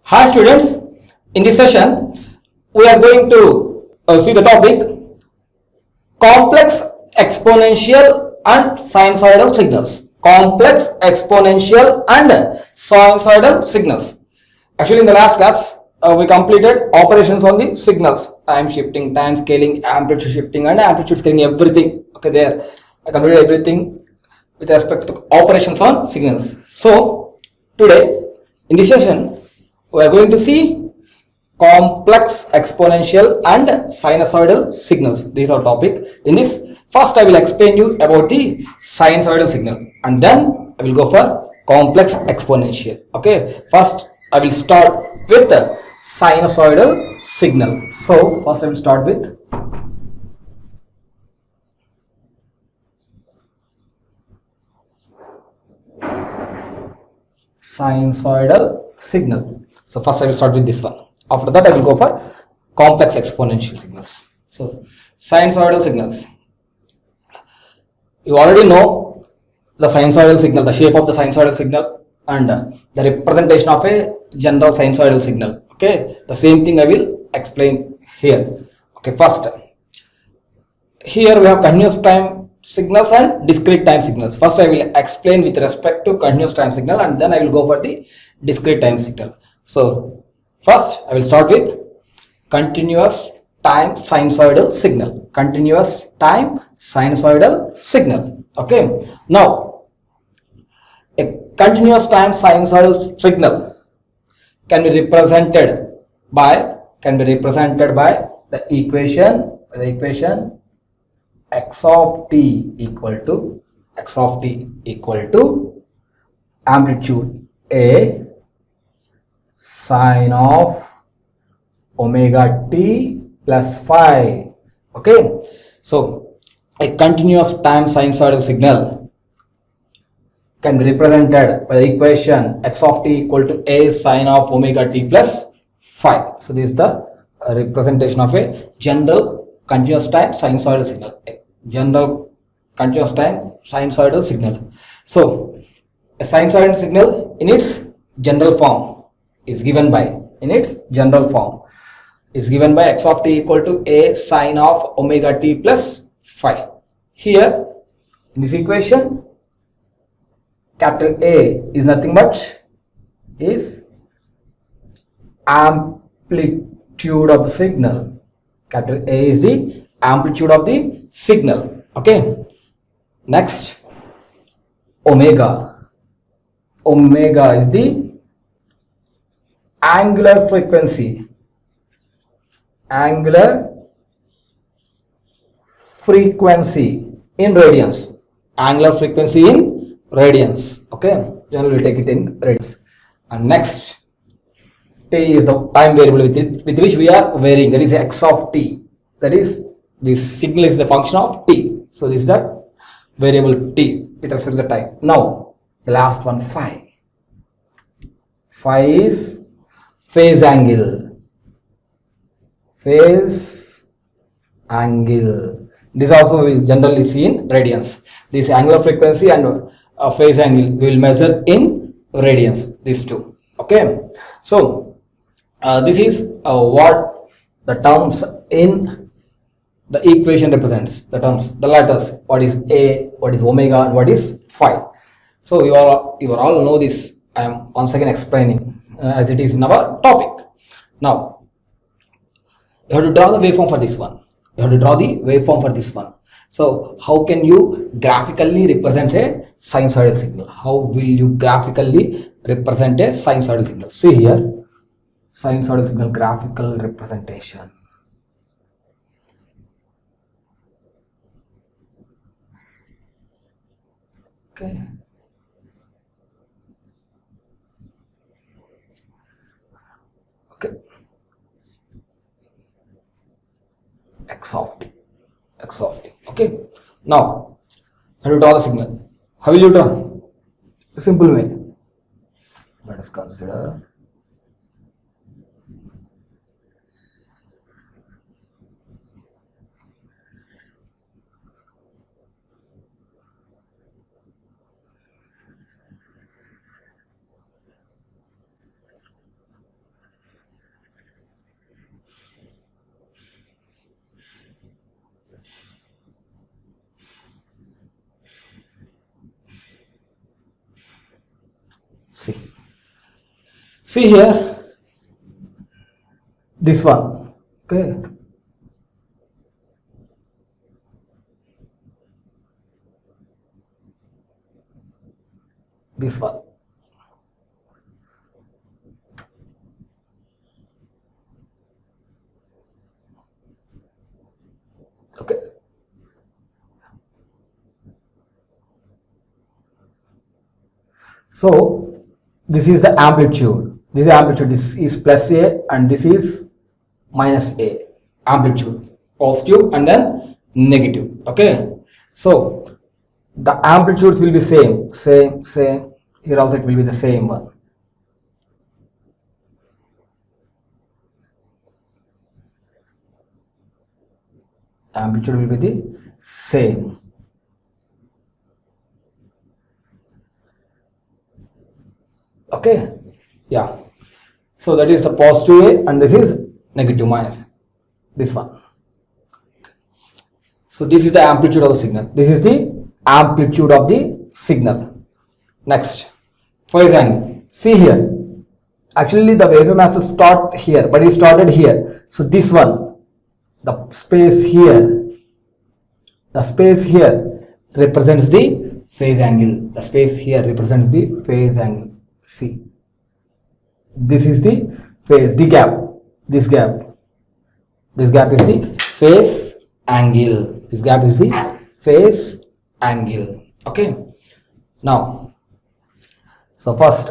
Hi students, in this session we are going to see the topic complex exponential and sinusoidal signals. Complex exponential and sinusoidal signals. Actually in the last class we completed operations on the signals, time shifting, time scaling, amplitude shifting and amplitude scaling, everything. Okay, there I completed everything with respect to operations on signals. So today in this session we are going to see complex exponential and sinusoidal signals. These are topic. In this, first I will explain you about the sinusoidal signal and then I will go for complex exponential. Okay, first I will start with the sinusoidal signal. So first I will start with sinusoidal signal. So first I will start with this one. After that I will go for complex exponential signals. So sinusoidal signals. You already know the sinusoidal signal, the shape of the sinusoidal signal and the representation of a general sinusoidal signal. Okay, the same thing I will explain here. Okay, first here we have continuous time signals and discrete time signals. First I will explain with respect to continuous time signal and then I will go for the discrete time signal. So first I will start with continuous time sinusoidal signal. Continuous time sinusoidal signal. Okay, now a continuous time sinusoidal signal can be represented by the equation x of t equal to amplitude a sine of omega t plus phi. Okay, so a continuous time sinusoidal signal can be represented by the equation x of t equal to a sine of omega t plus phi. So this is the representation of a general continuous time sinusoidal signal. A general continuous time sinusoidal signal. So a sinusoidal signal in its general form is given by x of t equal to a sine of omega t plus phi. Here in this equation capital A is nothing but is amplitude of the signal. Capital A is the amplitude of the signal. Okay, next omega is the angular frequency in radians. Okay, generally we take it in radians. And next t is the time variable with which we are varying, that is x of t, that is this signal is the function of t. So this is the variable t with respect to the time. Now the last one phi is phase angle. This also will generally see in radians. This angular frequency and phase angle we will measure in radians, these two. Okay, so this is what the terms in the equation represents, the letters, what is a, what is omega and what is phi. So you all know this. I am once again explaining as it is in our topic. Now you have to draw the waveform for this one. So how can you graphically represent a sinusoidal signal? How will you graphically represent a sinusoidal signal? See here, sinusoidal signal graphical representation. Okay. X of t. Okay, now how to draw the signal? How will you draw? A simple way. Let us consider See here, this one, okay, this one. Okay, so this is the amplitude. This is amplitude. This is plus A and this is minus A. Amplitude, positive and then negative. Okay, so the amplitudes will be same. Here also it will be the same one. Amplitude will be the same. Okay, yeah, so that is the positive A and this is negative minus this one. So this is the amplitude of the signal. This is the amplitude of the signal. Next, phase angle. See here, actually the waveform has to start here, but it started here. So this one, the space here represents the phase angle. The space here represents the phase angle. See, this is the phase, the gap, this gap is the phase angle. This gap is the phase angle. Okay, now, so first,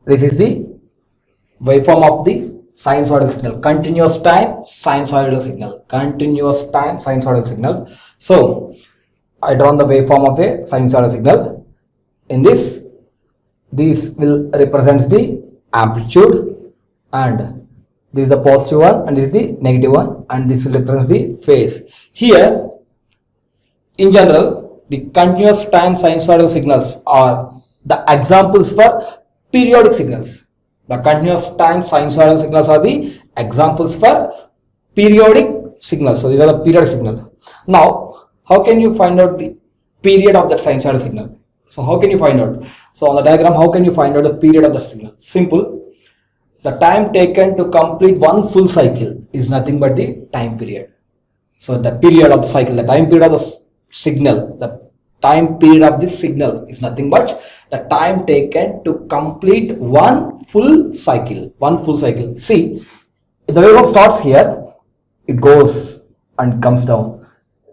this is the waveform of the sinusoidal signal, continuous time sinusoidal signal. So I drawn the waveform of a sinusoidal signal. In this will represents the amplitude, and this is the positive one and this is the negative one, and this will represent the phase. Here in general, the continuous time sinusoidal signals are the examples for periodic signals. The continuous time sinusoidal signals are the examples for periodic signals. So these are the periodic signal. Now, how can you find out the period of that sinusoidal signal? So how can you find out? So on the diagram, how can you find out the period of the signal? Simple. The time taken to complete one full cycle is nothing but the time period. So the period of the cycle, the time period of the signal, the time period of this signal is nothing but the time taken to complete one full cycle. See, if the waveform starts here, it goes and comes down.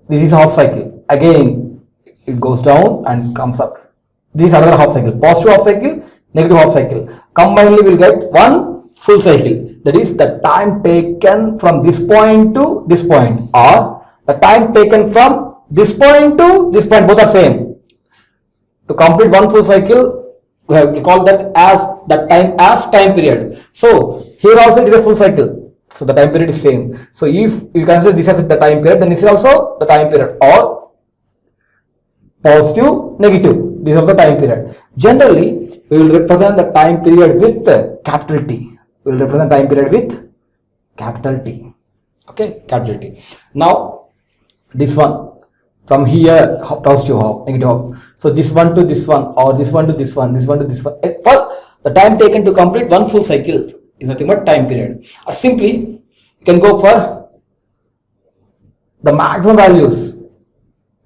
This is half cycle. Again, it goes down and comes up. This is another half cycle. Positive half cycle, negative half cycle. Combinedly, we will get one full cycle. That is the time taken from this point to this point, or the time taken from this point to this point. Both are same. To complete one full cycle, we call that as time period. So here also it is a full cycle. So the time period is same. So if you consider this as the time period, then this is also the time period, or positive, negative. This is also time period. Generally, we will represent the time period with capital T. We will represent time period with capital T. Okay, capital T. Now, this one from here, positive half, negative half. So this one to this one, or this one to this one, this one to this one. For the time taken to complete one full cycle is nothing but time period. Or simply, you can go for the maximum values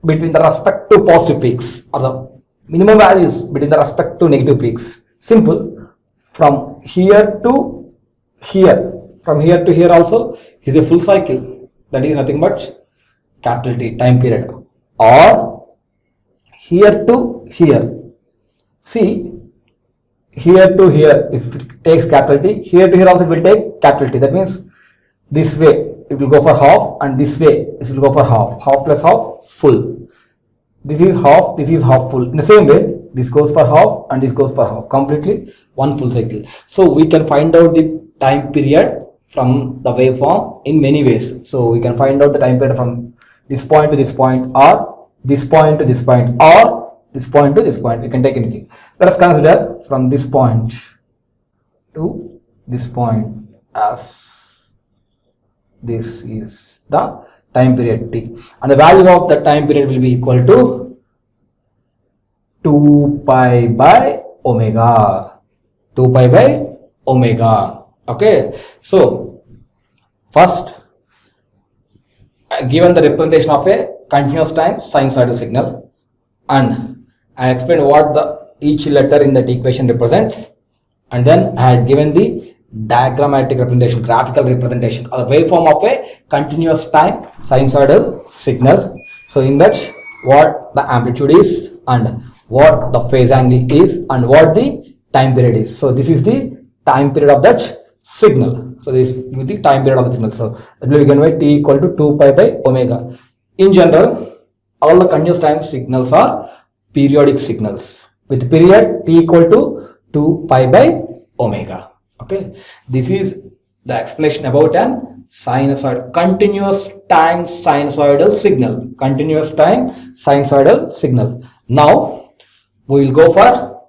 between the respect to positive peaks, or the minimum values between the respect to negative peaks. Simple. From here to here, from here to here also is a full cycle. That is nothing but capital T, time period. Or here to here. See, here to here, if it takes capital T, here to here also it will take capital T. That means this way it will go for half, and this way it will go for half. Half plus half, full. This is half full. In the same way, this goes for half and this goes for half. Completely one full cycle. So we can find out the time period from the waveform in many ways. So we can find out the time period from this point to this point, or this point to this point, or this point to this point. We can take anything. Let us consider from this point to this point as this is the time period T, and the value of the time period will be equal to 2 pi by omega. 2 pi by omega. Okay, so first given the representation of a continuous time sinusoidal signal, and I explained what the each letter in that equation represents, and then I had given the diagrammatic representation, graphical representation or the waveform of a continuous time sinusoidal signal. So in that, what the amplitude is and what the phase angle is and what the time period is. So this is the time period of that signal. So this is the time period of the signal. So that will be given by t equal to 2 pi by omega. In general, all the continuous time signals are periodic signals with period t equal to 2 pi by omega. Okay, this is the explanation about an sinusoid, continuous time sinusoidal signal. Continuous time sinusoidal signal. Now we will go for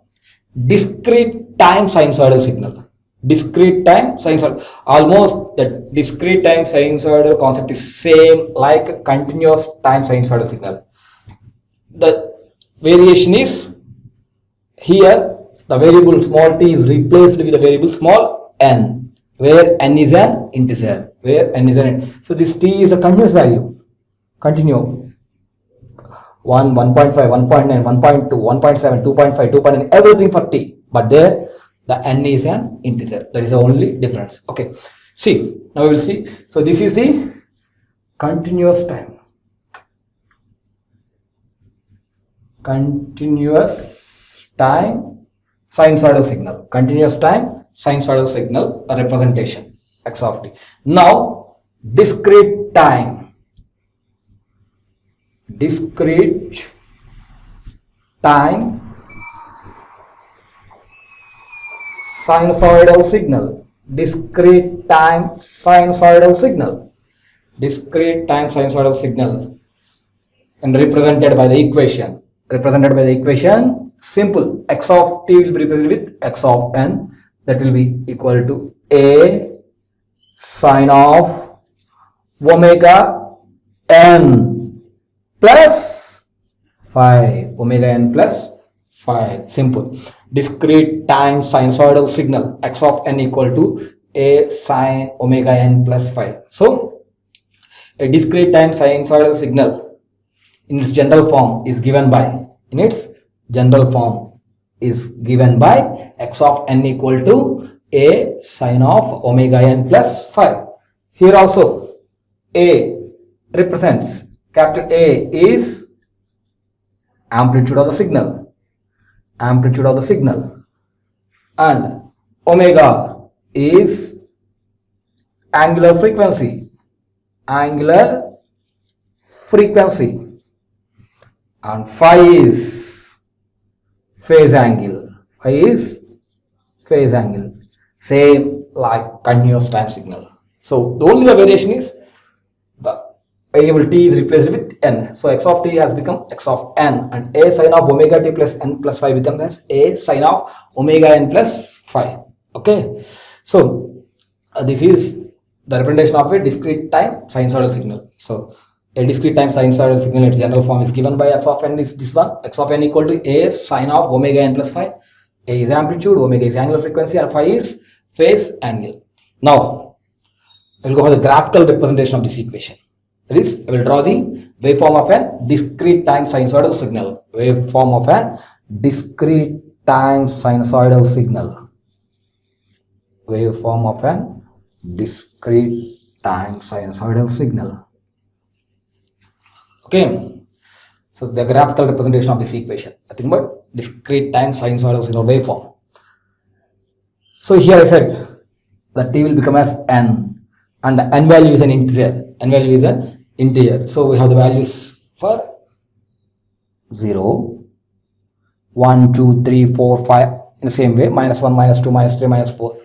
discrete time sinusoidal signal. Discrete time sinusoidal. Almost the discrete time sinusoidal concept is same like continuous time sinusoidal signal. The variation is here the variable small t is replaced with the variable small n, where n is an integer, so this t is a continuous value, continue 1, 1.5, 1.9, 1.2, 1.7, 2.5, 2.9, everything for t, but there the n is an integer. That is the only difference. Okay, see, now we will see. So this is the continuous time sinusoidal signal, continuous time sinusoidal signal representation x of t. Now discrete time sinusoidal signal, discrete time sinusoidal signal, and represented by the equation, simple, x of t will be represented with x of n, that will be equal to a sine of omega n plus phi, omega n plus phi, simple. Discrete time sinusoidal signal, x of n equal to a sine omega n plus phi. So a discrete time sinusoidal signal in its general form is given by, x of n equal to a sine of omega n plus phi. Here also a represents, capital A is amplitude of the signal, and omega is angular frequency, and phi is phase angle, same like continuous time signal. So the only variation is the variable t is replaced with n. So x of t has become x of n, and a sine of omega t plus n plus phi becomes as a sine of omega n plus phi. Okay, so this is the representation of a discrete time sinusoidal signal. So a discrete time sinusoidal signal, its general form is given by x of n is this one, x of n equal to a sine of omega n plus phi. A is amplitude, omega is angular frequency, and phi is phase angle. Now I will go for the graphical representation of this equation. That is, I will draw the waveform of a discrete time sinusoidal signal. Okay, so the graphical representation of this equation, nothing but discrete time sinusoidal signal waveform. So here I said that t will become as n, and the n value is an integer. So we have the values for 0, 1, 2, 3, 4, 5 in the same way, -1, -2, -3, -4,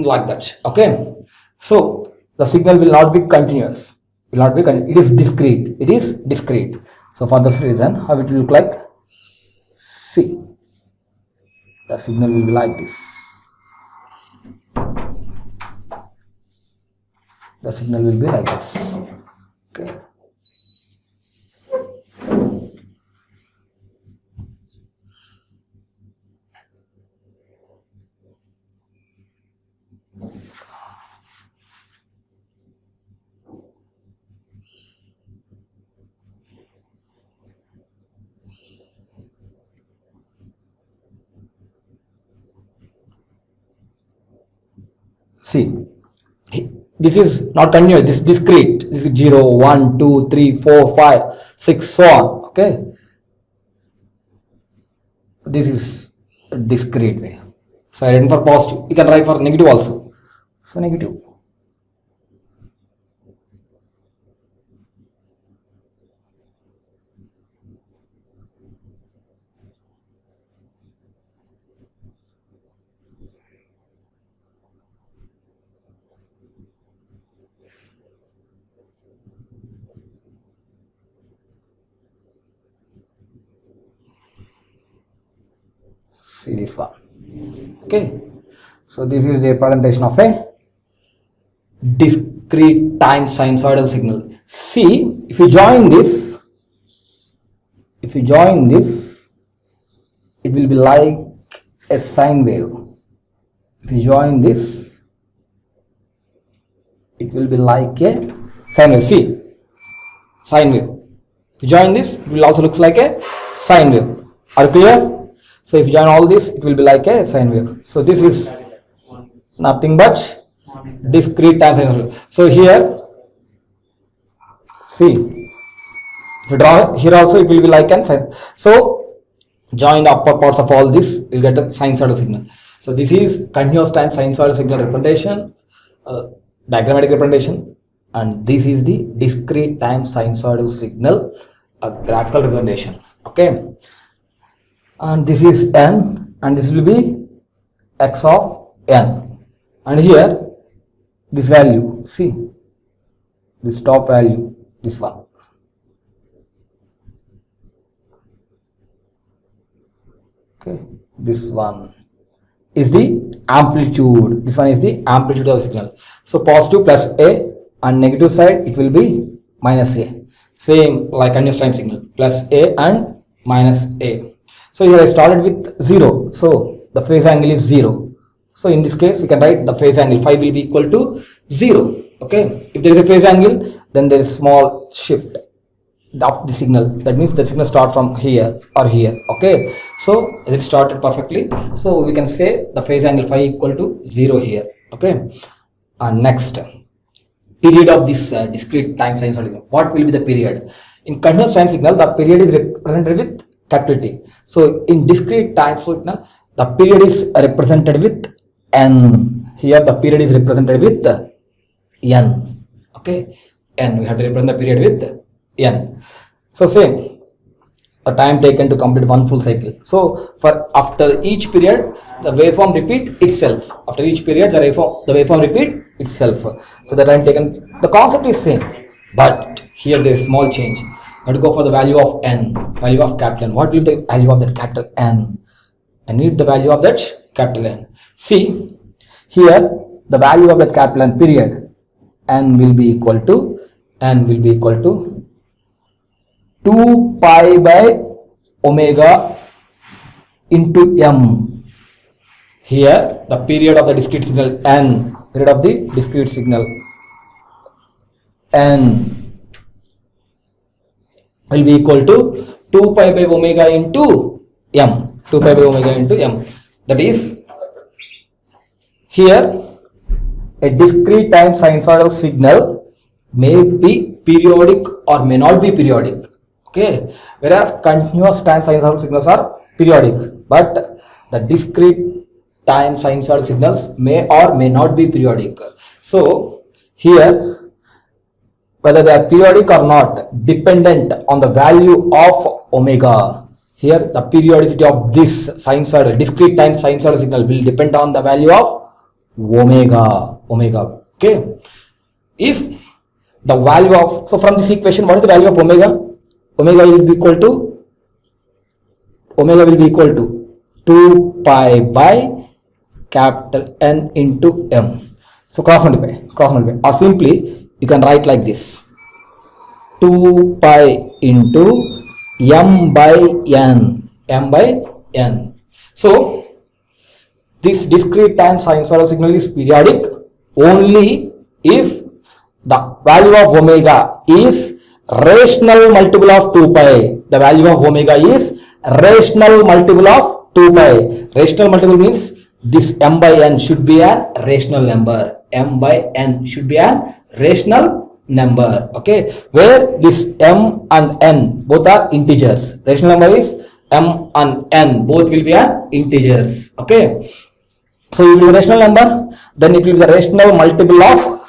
like that. Okay, so the signal will not be continuous, it is discrete. So for this reason, how it will look like, see, the signal will be like this. Okay, See, this is not continuous, this is discrete. This is 0, 1, 2, 3, 4, 5, 6, so on. Okay, this is a discrete way. So I written for positive, you can write for negative also. So negative. See this one. Okay, so this is the representation of a discrete time sinusoidal signal. See, if you join this, it will be like a sine wave. If you join this, it will be like a sine wave. See, sine wave. If you join this, it will also look like a sine wave. Are you clear? So if you join all this, it will be like a sine wave. So this is nothing but discrete time sinusoidal. So here, see, if you draw here also, it will be like a sine. So join the upper parts of all this, you'll get the sinusoidal signal. So this is continuous time sinusoidal signal representation, diagrammatic representation, and this is the discrete time sinusoidal signal, a graphical representation. Okay, and this is n, and this will be x of n, and here this value, see, this top value, this one. Okay, this one is the amplitude. This one is the amplitude of the signal. So positive plus a, and negative side it will be minus a. Same like continuous time signal, plus a and minus a. So here I started with 0. So the phase angle is 0. So in this case, you can write the phase angle phi will be equal to 0. Okay. If there is a phase angle, then there is small shift of the signal. That means the signal start from here or here. Okay. So it started perfectly. So we can say the phase angle phi equal to 0 here. Okay. And next, period of this discrete time sinusoidal signal. What will be the period? In continuous time signal, the period is represented with capital T. So in discrete time signal, the period is represented with n. Here the period is represented with n. Okay, n. We have to represent the period with n. So same, the time taken to complete one full cycle. So for after each period, the waveform repeat itself. After each period, the waveform repeat itself. So the time taken, the concept is same, but here there is small change. I have to go for the value of n, value of capital N. What will be the value of that capital N? I need the value of that capital N. See, here the value of that capital N period, n will be equal to 2 pi by omega into m. Here the period of the discrete signal n, period of the discrete signal n will be equal to 2 pi by omega into m. 2 pi by omega into m. That is, here a discrete time sinusoidal signal may be periodic or may not be periodic. Okay, whereas continuous time sinusoidal signals are periodic, but the discrete time sinusoidal signals may or may not be periodic. So here, whether they are periodic or not, dependent on the value of omega. Here the periodicity of this sinusoidal, discrete time sinusoidal signal will depend on the value of omega. Okay. If the value of, so from this equation, what is the value of omega? Omega will be equal to 2 pi by capital N into m. So cross multiply, or simply you can write like this: 2 pi into m by n. So this discrete time sinusoidal signal is periodic only if the value of omega is rational multiple of 2 pi. The value of omega is rational multiple of 2 pi. Rational multiple means this m by n should be a rational number. M by n should be a rational number. Okay, where this m and n both are integers. Rational number is m and n both will be a integers. Okay, so it will be a rational number, then it will be the rational multiple of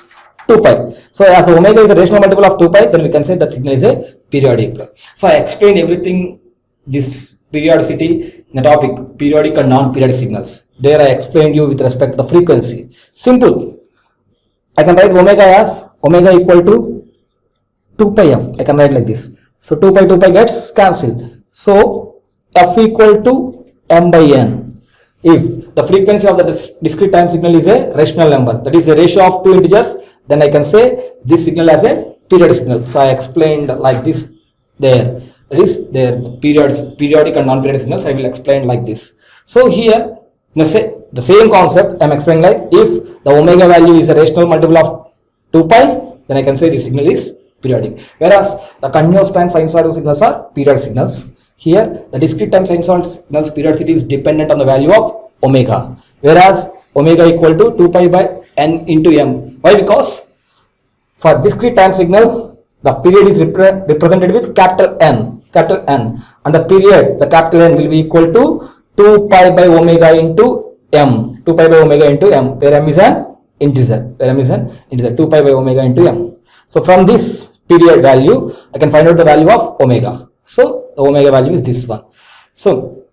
2 pi. So as omega is a rational multiple of 2 pi, then we can say that signal is a periodic. So I explained everything, this periodicity in the topic periodic and non-periodic signals. There I explained you with respect to the frequency. Simple. I can write omega as omega equal to 2 pi f. I can write like this. So 2 pi gets cancelled. So f equal to m by n. If the frequency of the discrete time signal is a rational number, that is a ratio of two integers, then I can say this signal as a periodic signal. So I explained like this there. That is there periodic and non-periodic signals I will explain like this. So here the same concept I am explaining like if the omega value is a rational multiple of 2 pi, then I can say this signal is periodic. Whereas the continuous time sinusoidal signals are periodic signals. Here the discrete time sinusoidal signals periodicity is dependent on the value of omega. Whereas omega equal to 2 pi by n into m. Why? Because for discrete time signal the period is represented with capital N, and the period, the capital N will be equal to 2 pi by omega into m, 2 pi by omega into m, where m is an integer, 2 pi by omega into m. So from this period value I can find out the value of omega. So the omega value is this one. So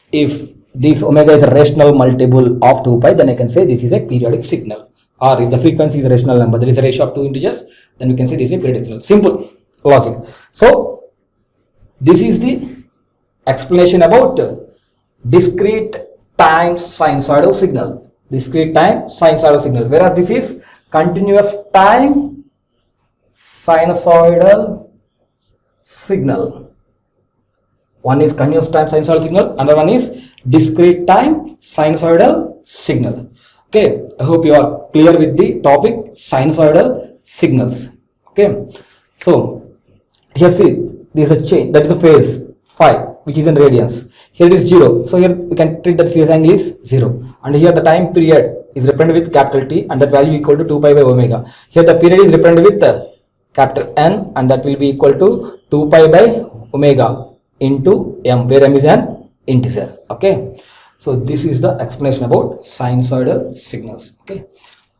if this omega is a rational multiple of 2 pi, then I can say this is a periodic signal. Or if the frequency is a rational number, there is a ratio of two integers, then we can say this is a periodic signal. Simple logic. So this is the explanation about discrete time sinusoidal signal. Discrete time sinusoidal signal. Whereas this is continuous time sinusoidal signal. One is continuous time sinusoidal signal, another one is discrete time sinusoidal signal. Okay, I hope you are clear with the topic sinusoidal signals. Okay, so here see, this is a change, that is the phase phi, which is in radians. Here it is 0, so here we can treat that phase angle is 0, and here the time period is represented with capital T, and that value equal to 2 pi by omega. Here the period is represented with the capital N, and that will be equal to 2 pi by omega into m, where m is an integer. Okay, so this is the explanation about sinusoidal signals. Okay,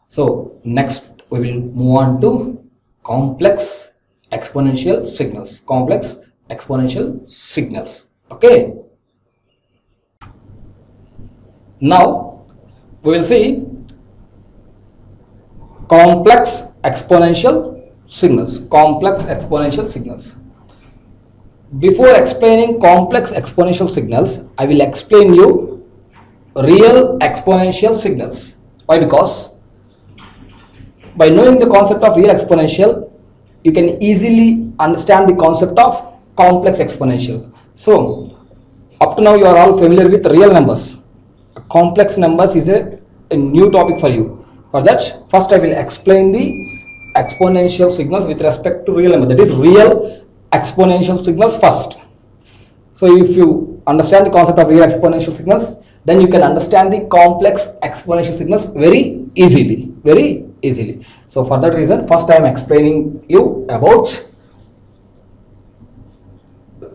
so next we will move on to complex exponential signals. Complex exponential signals. Okay, now we will see complex exponential signals. Complex exponential signals. Before explaining complex exponential signals, I will explain you real exponential signals. Why? Because by knowing the concept of real exponential, you can easily understand the concept of complex exponential. So up to now you are all familiar with real numbers. Complex numbers is a new topic for you. For that, first I will explain the exponential signals with respect to real numbers, that is real exponential signals first. So if you understand the concept of real exponential signals, then you can understand the complex exponential signals very easily, So for that reason, first I am explaining you about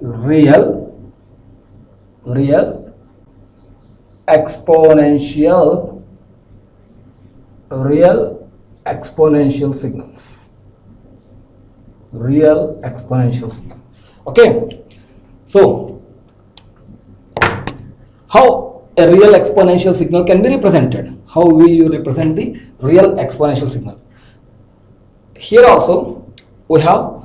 real exponential signals. Real exponential signal. Okay, so how a real exponential signal can be represented? How will you represent the real exponential signal? Here also we have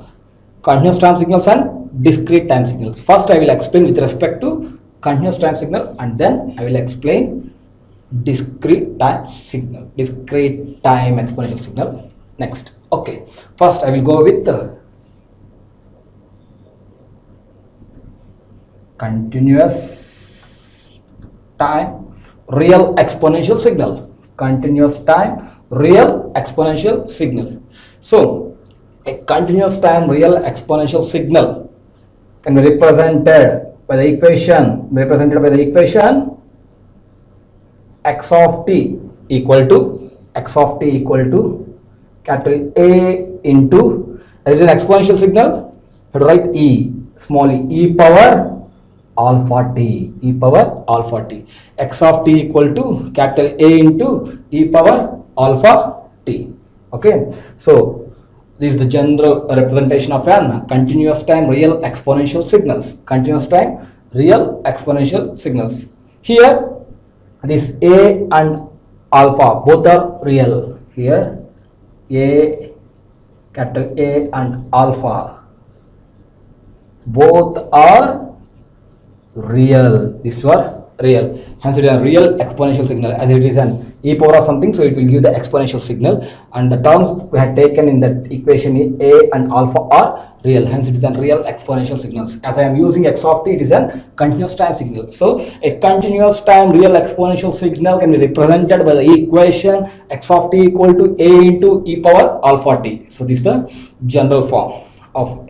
continuous time signals and discrete time signals. First I will explain with respect to continuous time signal, and then I will explain discrete time signal, discrete time exponential signal next. Okay, first I will go with the continuous time real exponential signal. Continuous time real exponential signal. So a continuous time real exponential signal can be represented by the equation x of t equal to capital A into, there is an exponential signal, you have to write e, small e power alpha t, x of t equal to capital A into e power alpha t. Okay, so this is the general representation of an continuous time real exponential signals. Here this A and alpha both are real. Here capital A and alpha both are real. These two are real, hence it is a real exponential signal, as it is an e power of something, so it will give the exponential signal, and the terms we had taken in that equation A and alpha are real, hence it is a real exponential signals. As I am using x of t, it is a continuous time signal. So a continuous time real exponential signal can be represented by the equation x of t equal to A into e power alpha t. So this is the general form of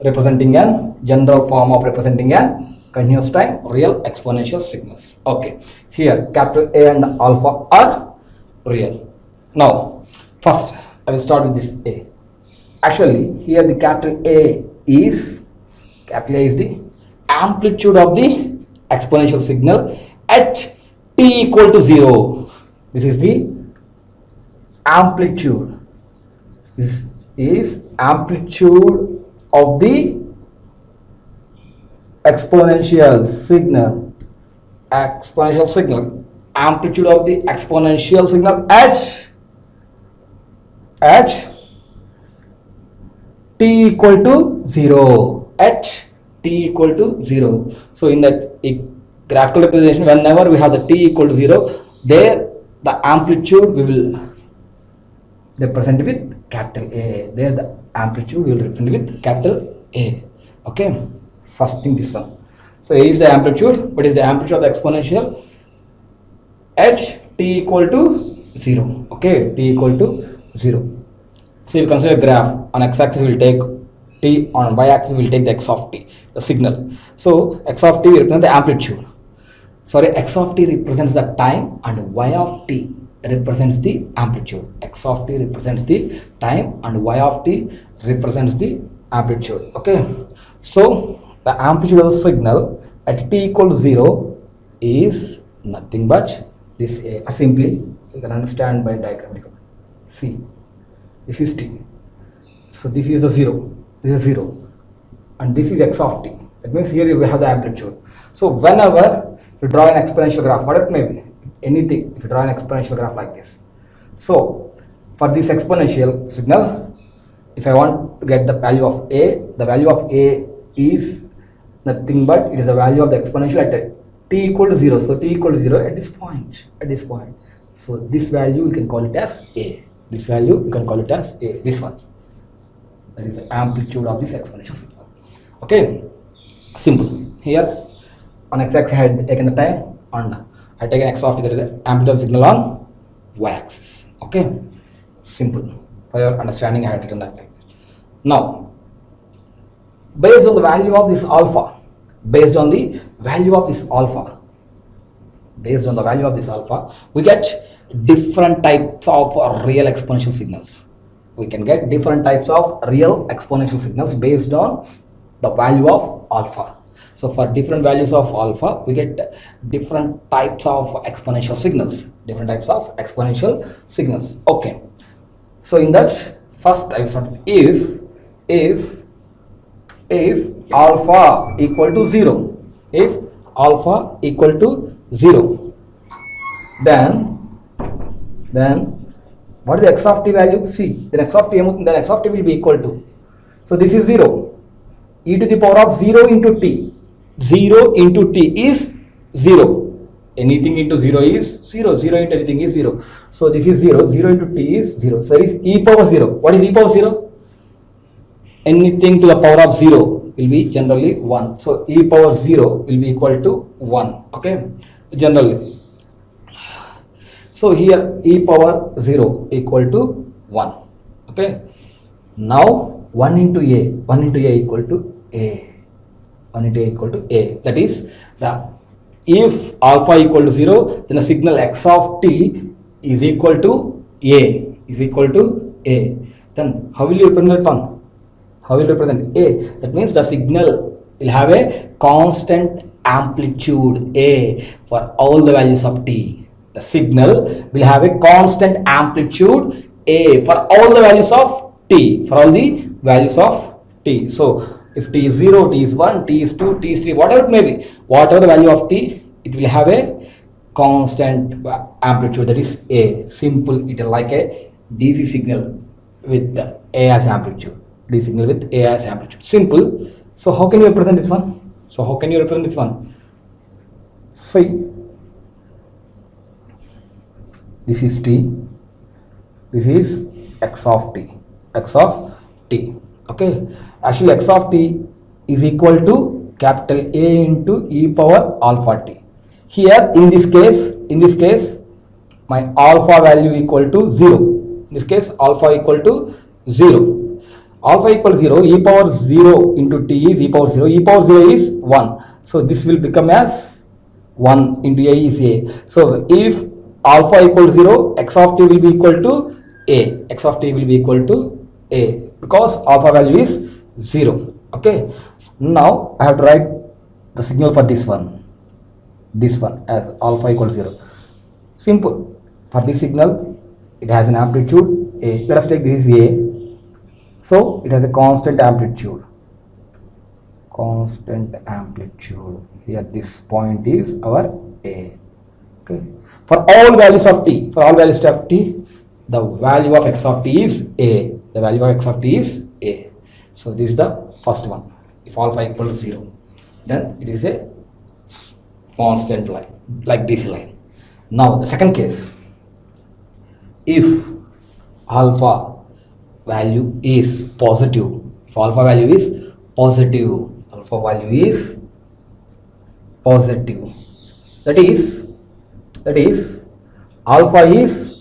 representing an continuous time real exponential signals. Okay, here capital A and alpha are real. Now first I will start with this A. Actually here the capital A is the amplitude of the exponential signal at t equal to 0. This is the amplitude. This is amplitude of the exponential signal, amplitude of the exponential signal at t equal to 0, So in that graphical representation, whenever we have the t equal to 0, there the amplitude we will represent with capital A. There the amplitude we will represent with capital A. Okay, first thing this one. So A is the amplitude. What is the amplitude of the exponential at t equal to 0? Okay, t equal to 0. So you consider a graph. On x-axis we will take t, on y-axis we will take the x of t, the signal. So x of t will represent the amplitude. Sorry, x of t represents the time and y of t represents the amplitude. X of t represents the time and y of t represents the amplitude. Okay, so the amplitude of the signal at t equal to 0 is nothing but this A. Simply you can understand by diagram. See, this is t, so this is the 0, and this is x of t. That means here we have the amplitude. So whenever you draw an exponential graph, whatever it may be, anything, if you draw an exponential graph like this, so for this exponential signal, if I want to get the value of A, the value of A is nothing but it is the value of the exponential at t equal to 0. So t equal to 0 at this point. So this value we can call it as A. This one. That is the amplitude of this exponential signal. Okay, simple. Here on x-axis I had taken the time, and I taken x of t, that is the amplitude of the signal on y-axis. Okay, simple. For your understanding, I had written that time. Now, based on the value of this alpha, we get different types of real exponential signals. We can get different types of real exponential signals based on the value of alpha. So for different values of alpha, we get different types of exponential signals. Okay, so in that, first I will start with if alpha equal to 0, then what is the x of t value? See, then x of t will be equal to, so this is 0, e to the power of 0 into t. 0 into t is 0. Anything into 0 is 0. 0 into anything is 0. So this is 0. 0 into t is 0. So it is e power 0. What is e power 0? Anything to the power of 0 will be generally 1. So e power 0 will be equal to 1. Okay, generally. So here e power 0 equal to 1. Okay, now 1 into a equal to a. That is the If alpha equal to 0, then the signal x of t is equal to a, Then how will you represent that one? How will you represent a? That means the signal will have a constant amplitude a for all the values of t. The signal will have a constant amplitude a for all the values of t, So if t is 0, t is 1, t is 2, t is 3, whatever it may be, whatever the value of t, it will have a constant amplitude, that is a. Simple, it is like a DC signal with the a as amplitude. Simple. So how can you represent this one? See, this is t, this is x of t. Okay, actually x of t is equal to capital A into e power alpha t. Here in this case my alpha value equal to 0. In this case alpha equal to 0. E power 0 into t is e power 0. E power 0 is 1. So this will become as 1 into a is a. So if alpha equals 0, x of t will be equal to a. Because alpha value is 0. Okay. Now I have to write the signal for this one as alpha equals 0. Simple. For this signal, it has an amplitude a. Let us take this is a. So it has a constant amplitude. Here this point is our a. Okay. For all values of t, the value of x of t is a. So this is the first one. If alpha equal to 0, then it is a constant line, like this line. Now the second case, if alpha value is positive, that is alpha is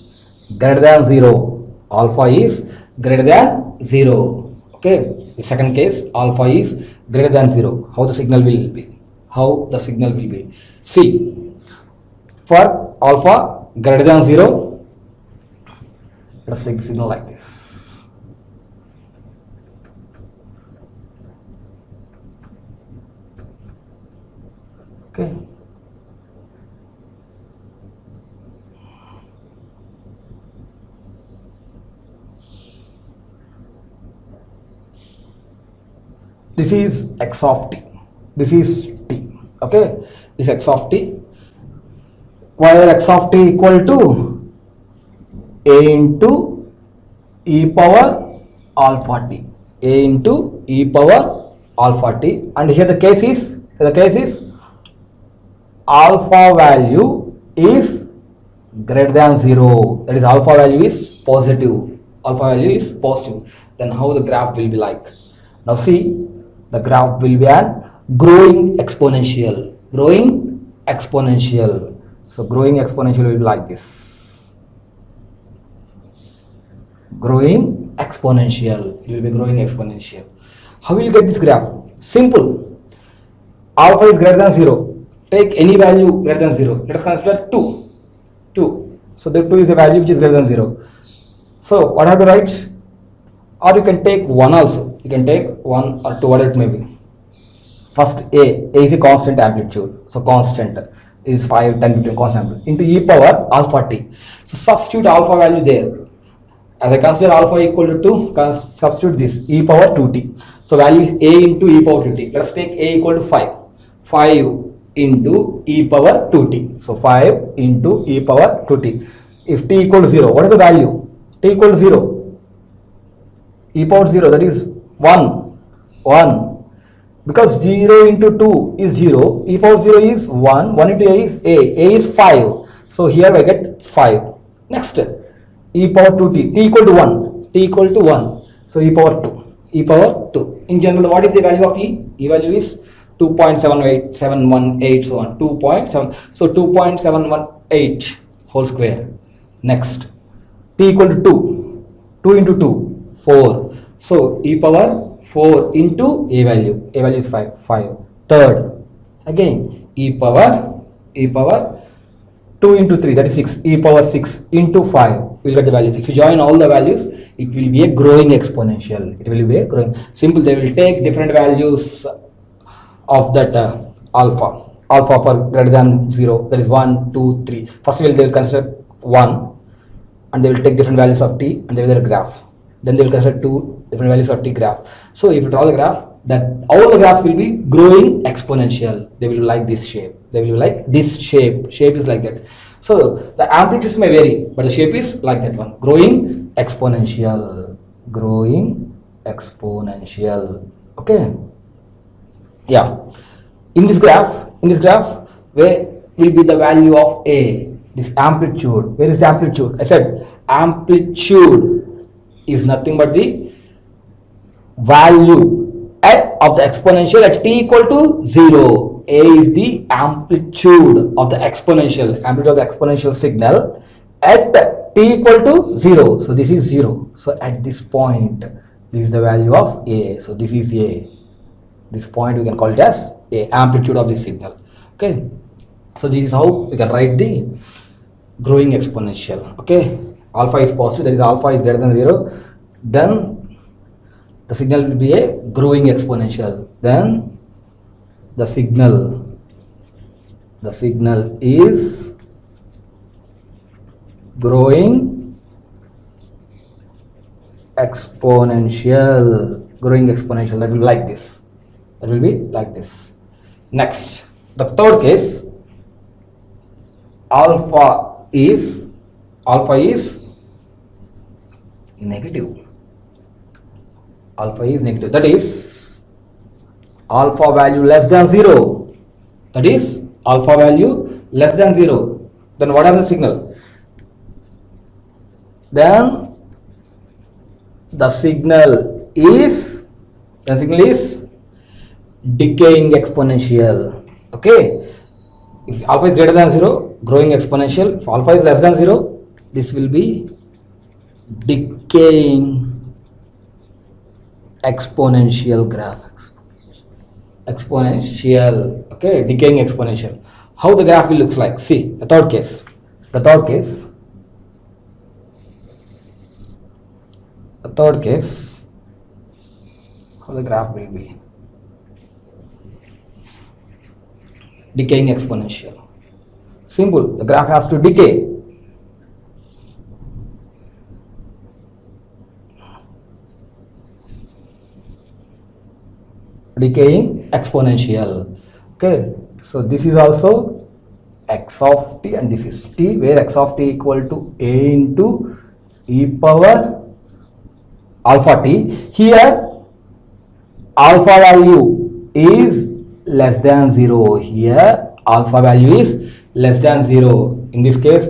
greater than 0. Okay, the second case, alpha is greater than 0. How the signal will be? See, for alpha greater than 0, let us take the signal like this. Okay. This is x of t. This is t. Okay. This x of t. Where x of t equal to a into e power alpha t. And here the case is alpha value is greater than 0. That is alpha value is positive. Then how the graph will be like? Now see, the graph will be an growing exponential. So growing exponential will be like this. Growing exponential. How will you get this graph? Simple. Alpha is greater than 0. Take any value greater than 0. Let us consider 2. So the 2 is a value which is greater than 0. So what I have to write? Or you can take 1 also. You can take 1 or 2, whatever it may be. First a is a constant amplitude. So constant is 5, 10, 15 constant amplitude into e power alpha t. So substitute alpha value there. As I consider alpha equal to 2, substitute this e power 2t. So value is a into e power 2t. Let us take a equal to 5. 5 into e power 2t. So 5 into e power 2t. If t equal to 0, what is the value? T equal to 0. E power 0, that is 1. Because 0 into 2 is 0. E power 0 is 1. 1 into a is a. A is 5. So here I get 5. Next, e power 2t. T equal to 1. So e power 2. In general, what is the value of e? E value is 2.718, so on. 2.7. So 2.718 whole square. Next, t equal to 2. 2 into 2, 4. So e power 4 into a value. A value is 5. Third, again e power e power 2 into 3, that is 6, e power 6 into 5, we'll get the values. If you join all the values, it will be a growing exponential. It will be a growing. Simple, they will take different values of that alpha for greater than 0, that is 1, 2, 3. First they will consider 1, and they will take different values of t, and they will get a graph. Then they will consider 2 different values of t graph. So if you draw the graph, that all the graphs will be growing exponential. They will be like this shape. They will be like this shape. Shape is like that. So the amplitudes may vary, but the shape is like that one. Growing exponential. Growing exponential. Okay. Yeah. In this graph, where will be the value of A? This amplitude. Where is the amplitude? I said amplitude is nothing but the value of the exponential at t equal to 0. A is the amplitude of the exponential signal at t equal to 0. So this is 0. So at this point, this is the value of A. So this is A. This point we can call it as A, amplitude of this signal. Okay. So this is how we can write the growing exponential. Okay. Alpha is positive, that is alpha is greater than 0. Then the signal will be a growing exponential. Then the signal is growing exponential. That will be like this. Next, the third case, alpha is negative. That is alpha value less than 0. Then what are the signal? Then the signal is decaying exponential. Okay. If alpha is greater than 0, growing exponential. If alpha is less than 0, this will be decaying exponential graph. Okay, decaying exponential. How the graph will looks like? See, the third case, how the graph will be. Decaying exponential. Simple, the graph has to decay. Decaying exponential. Okay, so this is also x of t and this is t, where x of t equal to a into e power alpha t. Here alpha value is less than 0. Here alpha value is less than 0. In this case, if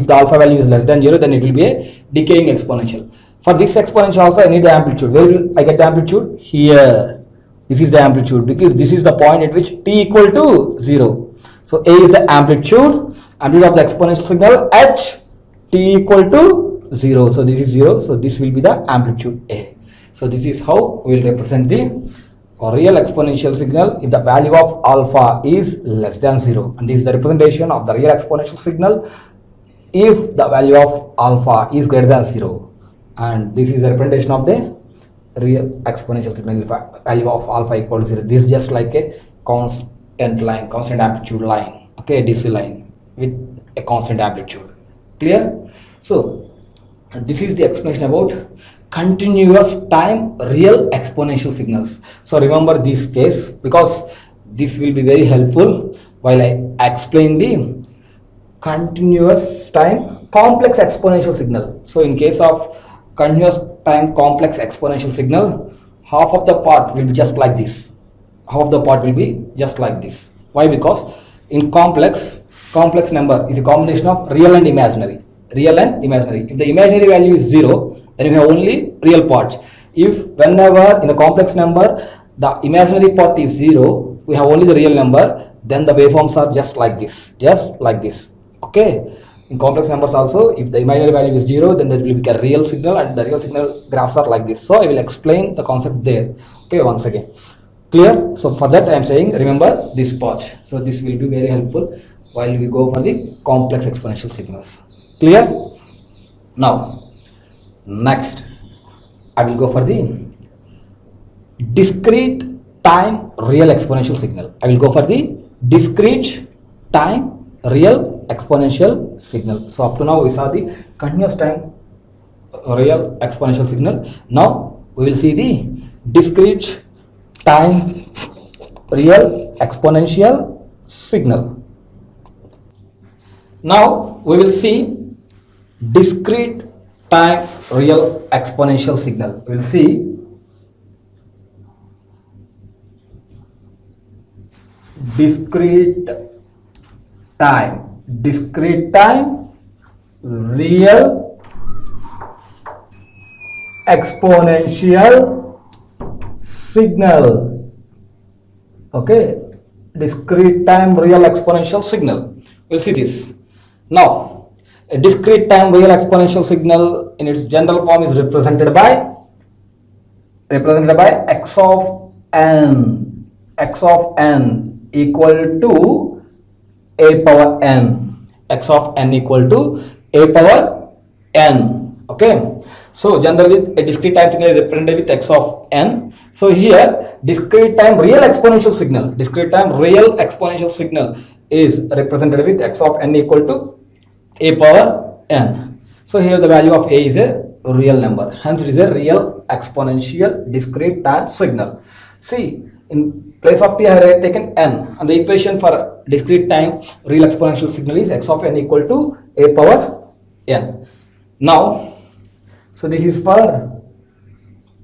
the alpha value is less than 0, then it will be a decaying exponential. For this exponential also I need the amplitude. Where will I get the amplitude? Here. This is the amplitude because this is the point at which t equal to 0. So A is the amplitude of the exponential signal at t equal to 0. So this is 0. So this will be the amplitude A. So this is how we will represent the real exponential signal if the value of alpha is less than 0. And this is the representation of the real exponential signal if the value of alpha is greater than 0. And this is the representation of the real exponential signal if value of alpha equal to 0. This is just like a constant amplitude line. Okay, DC line with a constant amplitude. Clear? So this is the explanation about continuous time real exponential signals. So remember this case because this will be very helpful while I explain the continuous time complex exponential signal. So in case of continuous time complex exponential signal, half of the part will be just like this. Why? Because in complex number is a combination of real and imaginary. If the imaginary value is 0, then we have only real parts. If whenever in the complex number the imaginary part is 0, we have only the real number, then the waveforms are just like this. Okay. In complex numbers also, if the imaginary value is 0, then that will be a real signal and the real signal graphs are like this. So I will explain the concept there. Okay, once again. Clear? So for that I am saying remember this part. So this will be very helpful while we go for the complex exponential signals. Clear? Now, next, I will go for the discrete time real exponential signal. I will go for the discrete time real exponential signal. So up to now we saw the continuous time real exponential signal. Now we will see the discrete time real exponential signal. Now we will see discrete time real exponential signal. We will see discrete time real exponential signal. Okay, discrete time real exponential signal. We'll see this. Now, a discrete time real exponential signal in its general form is represented by x of n equal to a power n. X of n equal to a power n. Okay, so generally a discrete time signal is represented with x of n. So here discrete time real exponential signal is represented with x of n equal to a power n. So here the value of a is a real number, hence it is a real exponential discrete time signal. See, in place of t I have taken n, and the equation for discrete time real exponential signal is x of n equal to a power n. Now, so this is for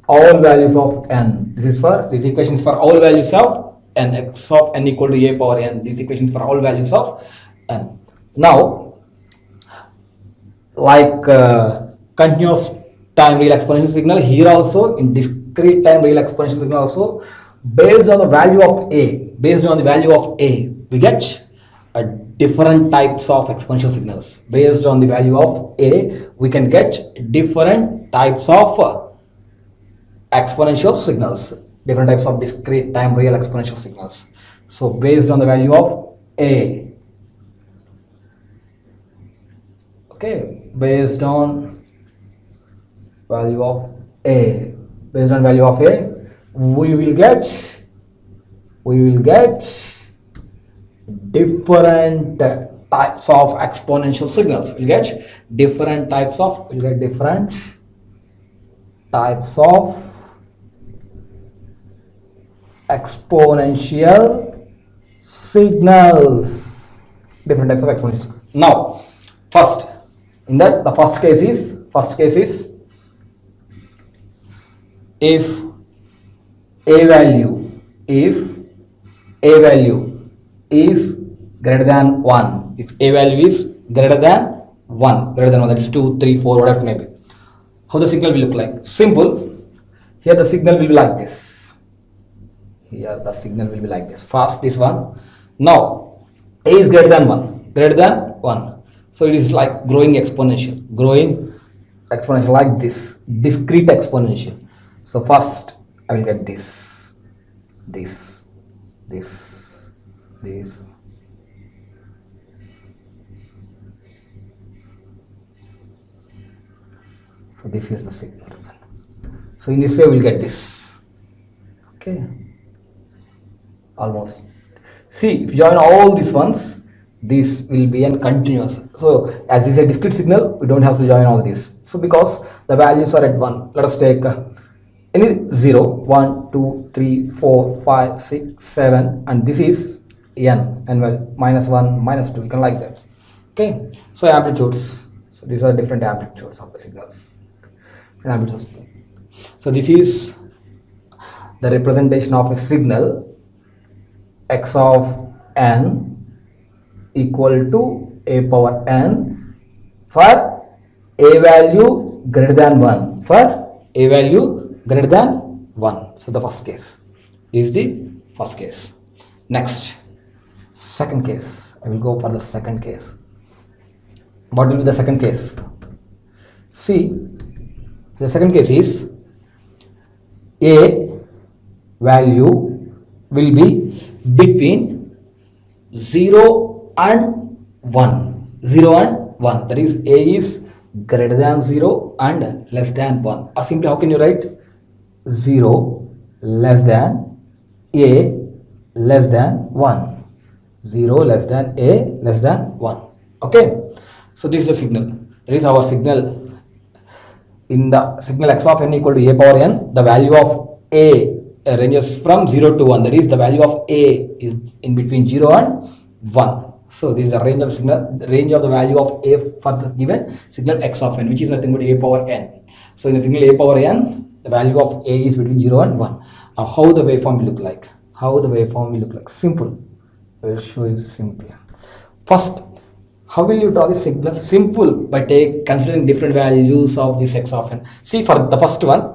all values of n. This equation is for all values of n. X of n equal to a power n. This equation is for all values of n. Now, like continuous time real exponential signal, here also in discrete time real exponential signal also, based on the value of a, we get different types of exponential signals. Based on the value of a, we can get different types of exponential signals, different types of discrete time real exponential signals. So based on the value of a, okay, based on value of a, we will get different types of exponential signals. We'll get different types of exponential signals. Now, first, in that the first case is if a value is greater than 1, if a value is greater than 1, that is 2, 3, 4, whatever it may be, how the signal will look like? Simple. Here the signal will be like this. First this one. Now a is greater than 1, so it is like growing exponential like this, discrete exponential. So first I will get this. So this is the signal. So in this way we'll get this. Okay, almost. See, if you join all these ones, this will be a continuous. So as this is a discrete signal, we don't have to join all this. So because the values are at 1, let us take any 0, 1, 2, 3, 4, 5, 6, 7, and this is n, and well, -1, -2, you can like that. Okay, so amplitudes. So these are different amplitudes of the signals. So this is the representation of a signal x of n equal to a power n for a value greater than 1. So the first case is the first case. Next, second case. I will go for the second case. What will be the second case? See, the second case is a value will be between 0 and 1, 0 and 1. That is a is greater than 0 and less than 1. Or simply how can you write 0 less than a less than 1. 0 less than a less than 1. Okay. So this is the signal. That is our signal. In the signal x of n equal to a power n, the value of a ranges from 0 to 1. That is the value of a is in between 0 and 1. So this is the range of signal, the range of the value of a for the given signal x of n, which is nothing but a power n. So in the signal a power n, the value of a is between 0 and 1. Now how the waveform will look like? How the waveform will look like? Simple. I will show you simple. First, how will you draw the signal? Simple, by considering different values of this x of n. See, for the first one,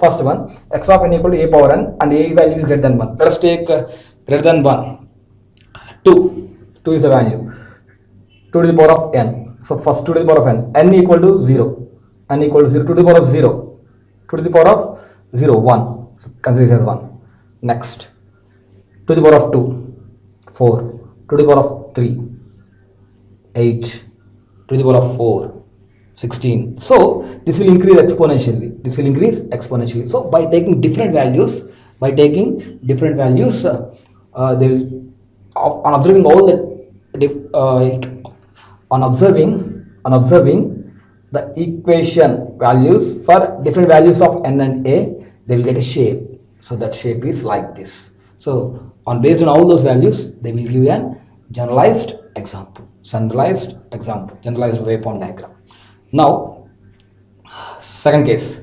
x of n equal to a power n and a value is greater than 1. Let us take greater than 1. 2 is the value. 2 to the power of n. So first 2 to the power of n equal to 0. N equal to 0, 2 to the power of 0. 2 to the power of 0, 1. So consider this as 1. Next, 2 to the power of 2, 4. 2 to the power of 3, 8. 2 to the power of 4, 16. So this will increase exponentially. So by taking different values, they will, on observing all the on observing the equation values for different values of n and a, they will get a shape. So that shape is like this. So based on all those values, they will give you an generalized waveform diagram. Now, second case,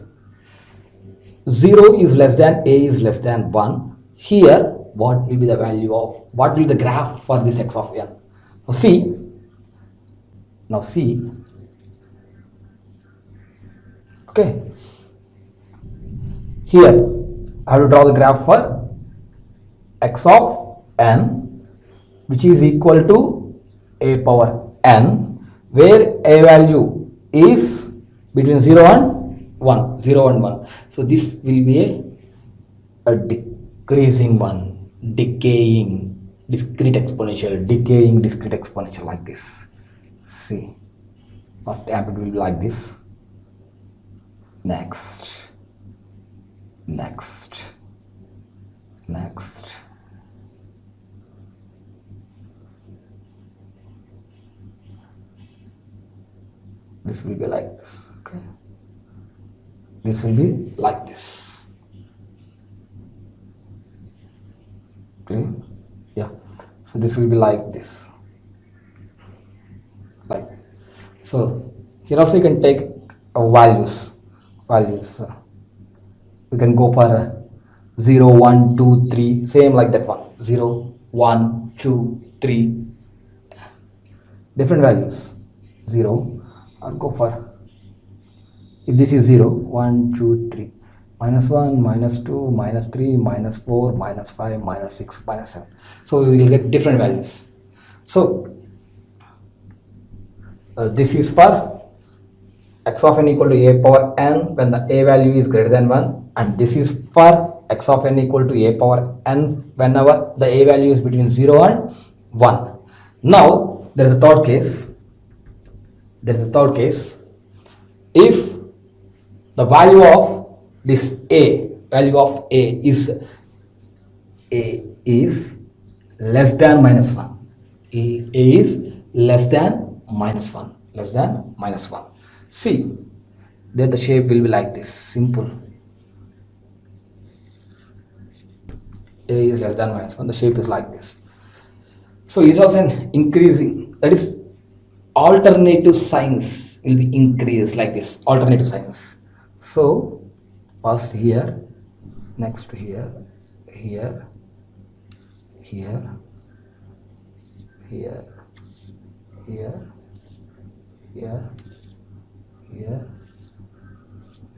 0 is less than a is less than 1. Here, what will be the value of, what will be the graph for this x of n? Now see, okay, here I have to draw the graph for x of n, which is equal to a power n, where a value is between 0 and 1. So this will be a decreasing one, decaying discrete exponential like this. See, first amplitude will be like this. Next. This will be like this. Okay. This will be like this. Okay. Yeah. So this will be like this. Like. So here also you can take values. We can go for 0, 1, 2, 3, same like that one. 0, 1, 2, 3. Different values. 0. I'll go for, if this is 0, 1, 2, 3, minus 1, minus 2, minus 3, minus 4, minus 5, minus 6, minus 7. So we will get different values. So this is for x of n equal to a power n when the a value is greater than 1, and this is for x of n equal to a power n whenever the a value is between 0 and 1. Now there is a third case. If the value of this a is less than minus 1, a is less than minus 1. See, there the shape will be like this, simple. A is less than minus 1, the shape is like this. So it is also an increasing, that is alternative signs will be increased like this, alternative signs. So first here, next here, here, here, here, here, here, here,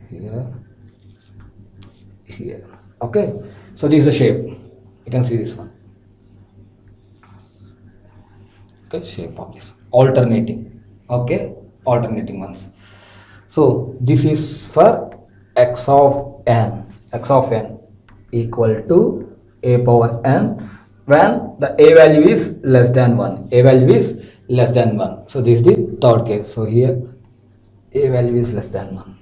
here, here. Okay, so this is the shape. You can see this one. Okay, shape of this alternating. Okay, alternating ones. So this is for x of n equal to a power n when the a value is less than 1. less than 1. So this is the third case. So here a value is less than 1.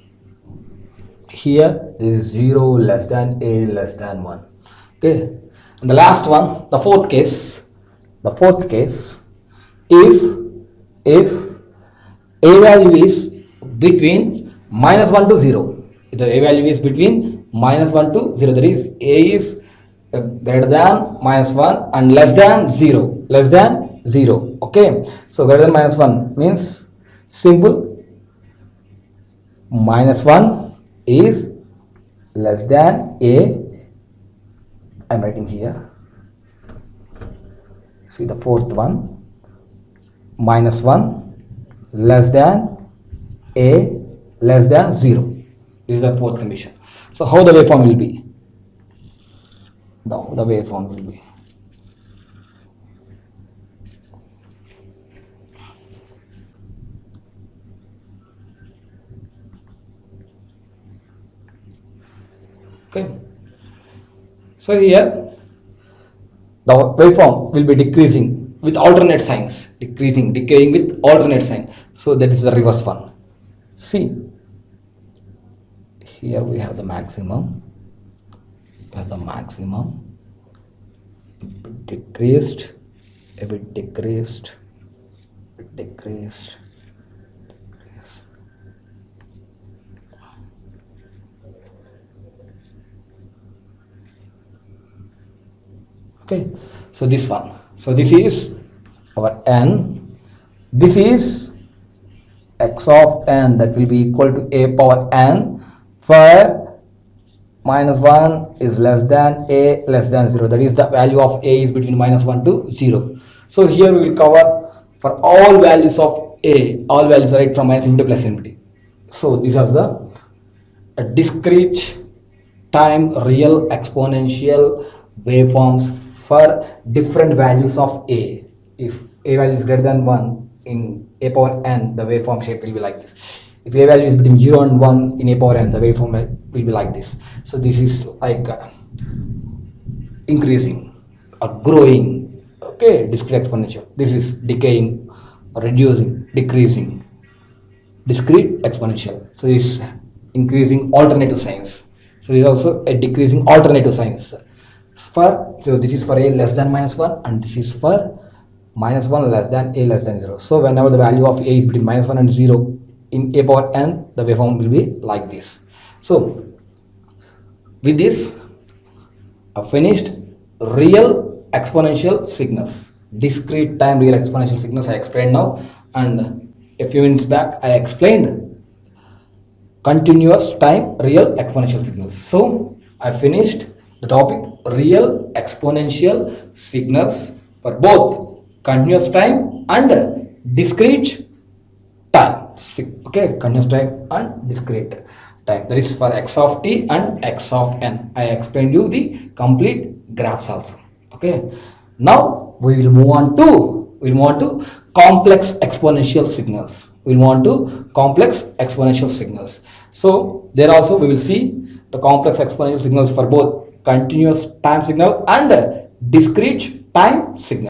Here is 0 less than a less than 1. Okay. And the last one, the fourth case, if a value is between -1 to 0, if the a value is between -1 to 0, that is a is greater than -1 and less than 0, okay. So greater than -1 means simple, -1 is less than a, I'm writing here, see the fourth one, -1 less than a less than 0. This is the fourth condition. So how the waveform will be? The waveform will be, okay. So here the waveform will be decreasing with alternate signs, decaying with alternate sign. So that is the reverse one. See, here we have the maximum, a bit decreased, okay. So this one, so this is our n, this is x of n, that will be equal to a power n, where -1 is less than a less than 0, that is the value of a is between -1 to 0. So here we will cover for all values of a, all values right from -infinity to plus infinity. So these are the discrete time real exponential waveforms for different values of a. If a value is greater than 1 in a power n, the waveform shape will be like this. If a value is between 0 and 1 in a power n, the waveform will be like this. So this is like increasing or growing, okay, discrete exponential. This is decaying or reducing, decreasing, discrete exponential. So this is increasing alternative signs. So this is also a decreasing alternative signs. So this is for a less than -1 and this is for -1 less than a less than 0. So whenever the value of a is between -1 and 0 in a power n, the waveform will be like this. So with this I finished real exponential signals, discrete time real exponential signals I explained now, and a few minutes back I explained continuous time real exponential signals. So I finished the topic real exponential signals for both continuous time and discrete time. Okay, continuous time and discrete time, that is for x of t and x of n. I explained you the complete graphs also. Okay, now we will move on to complex exponential signals. So there also we will see the complex exponential signals for both continuous time signal and discrete time signal.